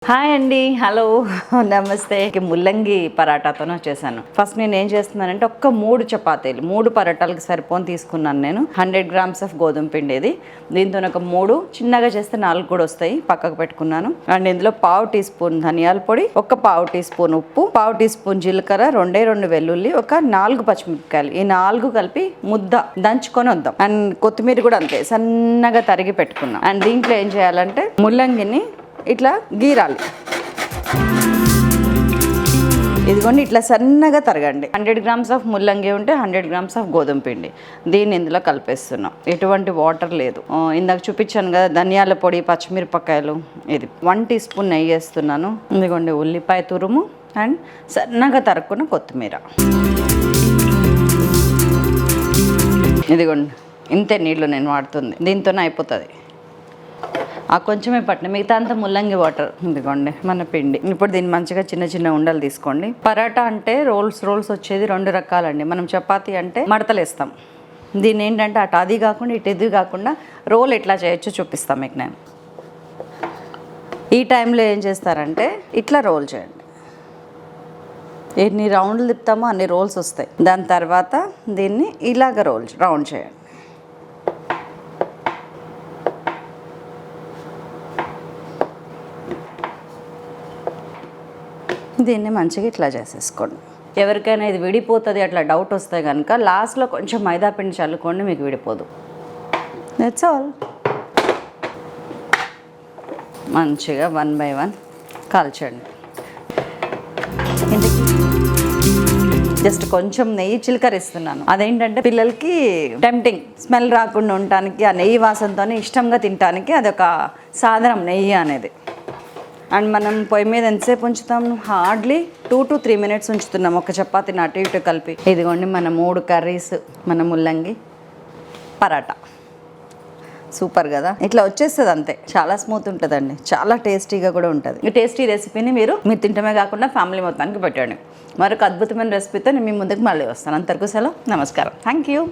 Hi అండి, hello, నమస్తే. ముల్లంగి పరాటాతో వచ్చేసాను. ఫస్ట్ నేను ఏం చేస్తున్నానంటే ఒక్క 3 చపాతీలు 3 పరాటాలకు సరిపోని తీసుకున్నాను. నేను 100 grams ఆఫ్ గోధుమ పిండి. ఇది దీంతో ఒక 3 చిన్నగా చేస్తే 4 కూడా వస్తాయి. పక్కకు పెట్టుకున్నాను. అండ్ ఇందులో 1/2 టీ స్పూన్ ధనియాల పొడి, ఒక 1/2 టీ స్పూన్ ఉప్పు, 1/2 టీ స్పూన్ జీలకర్ర, 2 వెల్లుల్లి, ఒక 4 పచ్చిమిరపకాయలు. ఈ 4 కలిపి ముద్ద దంచుకొని వద్దాం. అండ్ కొత్తిమీర కూడా అంతే సన్నగా తరిగి పెట్టుకున్నాం. అండ్ దీంట్లో ఏం చేయాలంటే ముల్లంగిని ఇట్లా గీరాలి. ఇదిగోండి ఇట్లా సన్నగా తరగండి. 100 grams ఆఫ్ ముల్లంగి ఉంటే 100 grams ఆఫ్ గోధుమ పిండి. దీన్ని ఇందులో కలిపేస్తున్నాం. ఎటువంటి వాటర్ లేదు. ఇందాక చూపించాను కదా ధనియాల పొడి, పచ్చిమిరపకాయలు. ఇది 1 టీ స్పూన్ నెయ్యి వేస్తున్నాను. ఇదిగోండి ఉల్లిపాయ తురుము అండ్ సన్నగా తరుక్కున్న కొత్తిమీర. ఇదిగోండి ఇంతే నీళ్ళు నేను వాడుతుంది. దీంతోనే అయిపోతుంది. ఆ కొంచెమే పట్టిన మిగతా అంతా ముల్లంగి వాటర్. ఇదిగోండి మన పిండి. ఇప్పుడు దీన్ని మంచిగా చిన్న చిన్న ఉండలు తీసుకోండి. పరాటా అంటే రోల్స్ వచ్చేది 2 రకాలండి. మనం చపాతీ అంటే మడతలేస్తాం. దీన్ని ఏంటంటే అటు అది కాకుండా ఇటు ఇది కాకుండా రోల్ ఎట్లా చేయొచ్చో చూపిస్తాం మీకు నేను. ఈ టైంలో ఏం చేస్తారంటే ఇట్లా రోల్ చేయండి. ఎన్ని రౌండ్లు తిప్పుతామో అన్ని రోల్స్ వస్తాయి. దాని తర్వాత దీన్ని ఇలాగ రౌండ్ చేయండి. దీన్ని మంచిగా ఇట్లా చేసేసుకోండి. ఎవరికైనా ఇది విడిపోతుంది అట్లా డౌట్ వస్తే కనుక లాస్ట్లో కొంచెం మైదా పిండి చల్లుకోండి, మీకు విడిపోదు. That's all. మంచిగా 1 by 1 కాల్చండి. ఇంటికి జస్ట్ కొంచెం నెయ్యి చిలకరిస్తున్నాను. అదేంటంటే పిల్లలకి టెంప్టింగ్ స్మెల్ రాకుండా ఉండటానికి, ఆ నెయ్యి వాసనతో ఇష్టంగా తినడానికి అదొక సాధనం నెయ్యి అనేది. అండ్ మనం పొయ్యి మీద ఎంతసేపు ఉంచుతాం? హార్డ్లీ 2 to 3 minutes ఉంచుతున్నాం ఒక చపాతీని అటు ఇటు కలిపి. ఇదిగోండి మన 3 కర్రీస్, మన ముల్లంగి పరాటా. సూపర్ కదా, ఇట్లా వచ్చేస్తుంది అంతే. చాలా స్మూత్ ఉంటుందండి, చాలా టేస్టీగా కూడా ఉంటుంది. ఈ టేస్టీ రెసిపీని మీరు తింటమే కాకుండా ఫ్యామిలీ మొత్తానికి పెట్టండి. మరొక అద్భుతమైన రెసిపీతో నేను మీ ముందుకు మళ్ళీ వస్తాను. అంతవరకు సెలవు, నమస్కారం, థ్యాంక్ యూ.